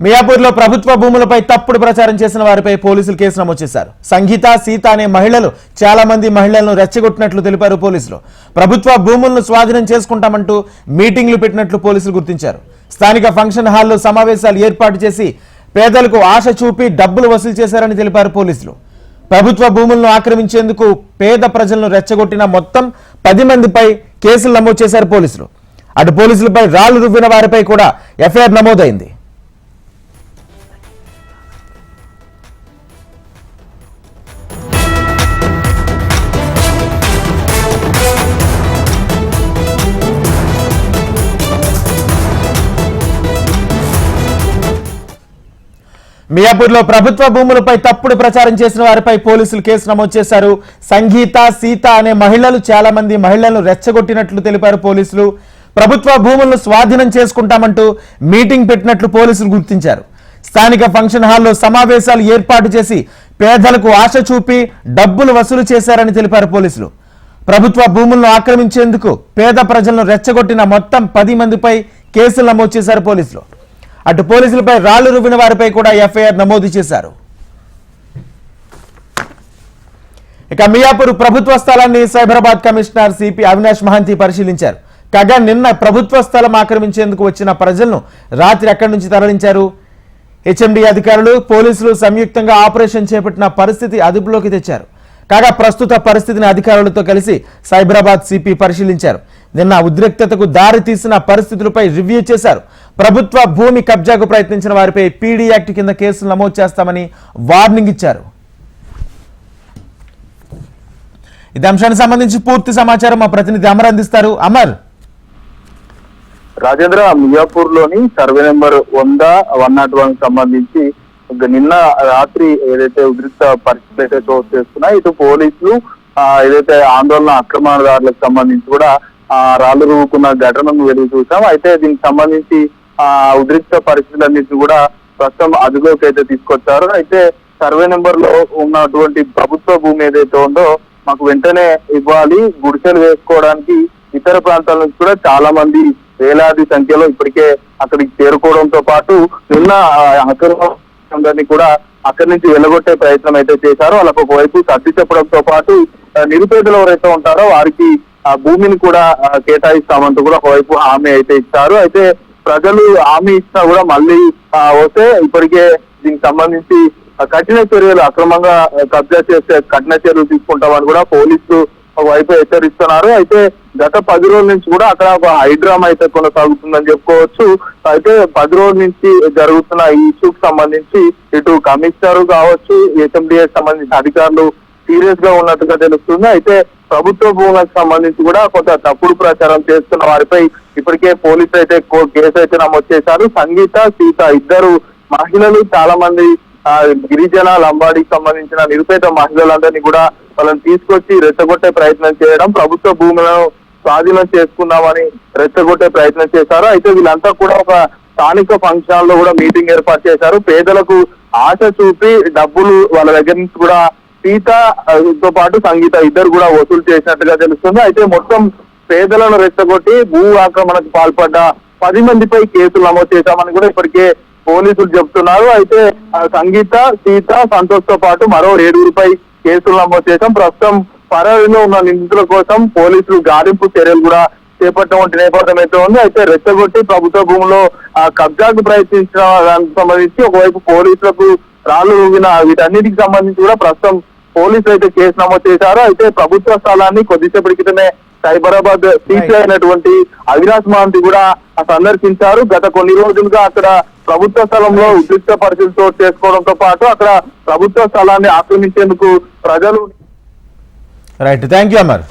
మియాపూర్లో ప్రభుత్వ భూములపై తప్పుడు ప్రచారం చేసిన వారిపై పోలీసులు కేసు నమోదు చేశారు. సంగీత, సీత అనే మహిళలు చాలా మంది మహిళలను రెచ్చగొట్టినట్లు తెలిపారు పోలీసులు. ప్రభుత్వ భూములను స్వాధీనం చేసుకుంటామంటూ మీటింగ్లు పెట్టినట్లు పోలీసులు గుర్తించారు. స్థానిక ఫంక్షన్ హాల్లో సమావేశాలు ఏర్పాటు చేసి పేదలకు ఆశ చూపి డబ్బులు వసూలు చేశారని తెలిపారు పోలీసులు. ప్రభుత్వ భూములను ఆక్రమించేందుకు పేద ప్రజలను రెచ్చగొట్టిన మొత్తం 10 మందిపై కేసులు నమోదు చేశారు పోలీసులు. అటు పోలీసులపై రాళ్లు రువ్విన వారిపై కూడా ఎఫ్ఐఆర్ నమోదైంది. మియాపూర్లో ప్రభుత్వ భూములపై తప్పుడు ప్రచారం చేసిన వారిపై పోలీసులు కేసు నమోదు చేశారు. సంగీత, సీత అనే మహిళలు చాలా మంది మహిళలను రెచ్చగొట్టినట్లు తెలిపారు పోలీసులు. ప్రభుత్వ భూములను స్వాధీనం చేసుకుంటామంటూ మీటింగ్ పెట్టినట్లు పోలీసులు గుర్తించారు. స్థానిక ఫంక్షన్ హాల్లో సమావేశాలు ఏర్పాటు చేసి పేదలకు ఆశ చూపి డబ్బులు వసూలు చేశారని తెలిపారు పోలీసులు. ప్రభుత్వ భూములను ఆక్రమించేందుకు పేద ప్రజలను రెచ్చగొట్టిన మొత్తం 10 మందిపై కేసులు నమోదు చేశారు పోలీసులు. అటు పోలీసులపై రాళ్లు రువ్విన వారిపై కూడా ఎఫ్ఐఆర్ నమోదు చేశారు. ఇక మియాపూర్ ప్రభుత్వ స్థలాన్ని సైబరాబాద్ కమిషనర్ సిపి అవినాష్ మహంతి పరిశీలించారు. కాగా నిన్న ప్రభుత్వ స్థలం ఆక్రమించేందుకు వచ్చిన ప్రజలను రాత్రి అక్కడి నుంచి తరలించారు. హెచ్ఎండి అధికారులు, పోలీసులు సంయుక్తంగా ఆపరేషన్ చేపట్టిన పరిస్థితి అదుపులోకి తెచ్చారు. కాగా ప్రస్తుత పరిస్థితిని అధికారులతో కలిసి సైబరాబాద్ సిపి పరిశీలించారు. నిన్న ఉద్రిక్తతకు దారి తీసిన పరిస్థితులపై రివ్యూ చేశారు. ప్రభుత్వ భూమి కబ్జాకు ప్రయత్నించిన వారిపై పీడీ యాక్ట్ కింద కేసులు నమోదు చేస్తామని వార్నింగ్ ఇచ్చారు. ఇదే అంశానికి సంబంధించి పూర్తి సమాచారం మా ప్రతినిధి అమర్ అందిస్తారు. అమర్. రాజేంద్ర, మియాపూర్ లోని సర్వే నెంబర్ 101 సంబంధించి నిన్న రాత్రి ఏదైతే ఉద్రిక్త పరిస్థితులు అయితే చోటు చేస్తున్నాయి, ఇటు పోలీసులు ఏదైతే ఆందోళన అక్రమణదారులకు సంబంధించి కూడా రాళ్లు రువ్వుకున్న ఘటనను వెలుగు చూసాం. అయితే దీనికి సంబంధించి ఉద్రిక్త పరిస్థితులన్నింటినీ కూడా ప్రస్తుతం అదుపులోకి అయితే తీసుకొచ్చారు. అయితే సర్వే నెంబర్ లో ఉన్నటువంటి ప్రభుత్వ భూమి ఏదైతే ఉందో మాకు వెంటనే ఇవ్వాలి, గుడిసెలు వేసుకోవడానికి ఇతర ప్రాంతాల నుంచి కూడా చాలా మంది వేలాది సంఖ్యలో ఇప్పటికే అక్కడికి చేరుకోవడంతో పాటు నిన్న అక్రమాన్ని కూడా అక్కడి నుంచి వెళ్ళగొట్టే ప్రయత్నం అయితే చేశారు. వాళ్ళకు ఒకవైపు సర్ది చెప్పడంతో పాటు నిరుపేదలు ఎవరైతే ఉంటారో వారికి ఆ భూమిని కూడా కేటాయిస్తామంటూ కూడా ఒకవైపు హామీ అయితే ఇచ్చారు. అయితే ప్రజలు హామీ ఇచ్చినా కూడా మళ్ళీ వస్తే ఇప్పటికే దీనికి సంబంధించి కఠిన చర్యలు, అక్రమంగా కబ్జా చేస్తే కఠిన చర్యలు తీసుకుంటామని కూడా పోలీసులు ఒకవైపు హెచ్చరిస్తున్నారు. అయితే గత 10 రోజుల నుంచి కూడా అక్కడ ఒక హైడ్రామా అయితే కొనసాగుతుందని చెప్పుకోవచ్చు. అయితే 10 రోజుల నుంచి జరుగుతున్న ఈ ఇష్యూకి సంబంధించి ఇటు కమిషనర్ కావచ్చు, హెచ్ఎండిఏ సంబంధించిన అధికారులు సీరియస్ గా ఉన్నట్టుగా తెలుస్తుంది. అయితే ప్రభుత్వ భూములకు సంబంధించి కూడా కొంత తప్పుడు ప్రచారం చేస్తున్న వారిపై ఇప్పటికే పోలీసులు అయితే కేసు అయితే నమోదు చేశారు. సంగీత, సీత ఇద్దరు మహిళలు చాలా మంది గిరిజన, లంబాడికి సంబంధించిన నిరుపేద మహిళలందరినీ కూడా వాళ్ళని తీసుకొచ్చి రెచ్చగొట్టే ప్రయత్నం చేయడం, ప్రభుత్వ భూములను స్వాధీనం చేసుకుందామని రెచ్చగొట్టే ప్రయత్నం చేశారు. అయితే వీళ్ళంతా కూడా ఒక స్థానిక ఫంక్షన్ లో కూడా మీటింగ్ ఏర్పాటు చేశారు. పేదలకు ఆశ చూపి డబ్బులు వాళ్ళ దగ్గర నుంచి కూడా సీతతో పాటు సంగీత ఇద్దరు కూడా వసూలు చేసినట్టుగా తెలుస్తుంది. అయితే మొత్తం పేదలను రెచ్చగొట్టి భూ ఆక్రమణకు పాల్పడ్డ 10 మందిపై కేసులు నమోదు చేశామని కూడా ఇప్పటికే పోలీసులు చెబుతున్నారు. అయితే సంగీత, సీత, సంతోష్ తో పాటు మరో 7గురిపై కేసులు నమోదు చేశాం. ప్రస్తుతం పరారీలో ఉన్న నిందితుల కోసం పోలీసులు గాలింపు చర్యలు కూడా చేపట్టిన నేపథ్యం అయితే ఉంది. అయితే రెచ్చగొట్టి ప్రభుత్వ భూమిలో కబ్జాకు ప్రయత్నించిన దానికి సంబంధించి ఒకవైపు పోలీసులకు రాళ్లు ఊగిన వీటన్నిటికి సంబంధించి కూడా ప్రస్తుతం పోలీసులు అయితే కేసు నమోదు చేశారు. అయితే ప్రభుత్వ స్థలాన్ని కొద్దిసేపటి క్రితమే సైబరాబాద్ సిపి అయినటువంటి అవినాష్ మహంతి కూడా సందర్శించారు. గత కొన్ని రోజులుగా అక్కడ ప్రభుత్వ స్థలంలో ఉద్రిక్త పరిస్థితులు చోటు చేసుకోవడంతో పాటు అక్కడ ప్రభుత్వ స్థలాన్ని ఆక్రమించేందుకు ప్రజలు రైట్. Thank you Amar.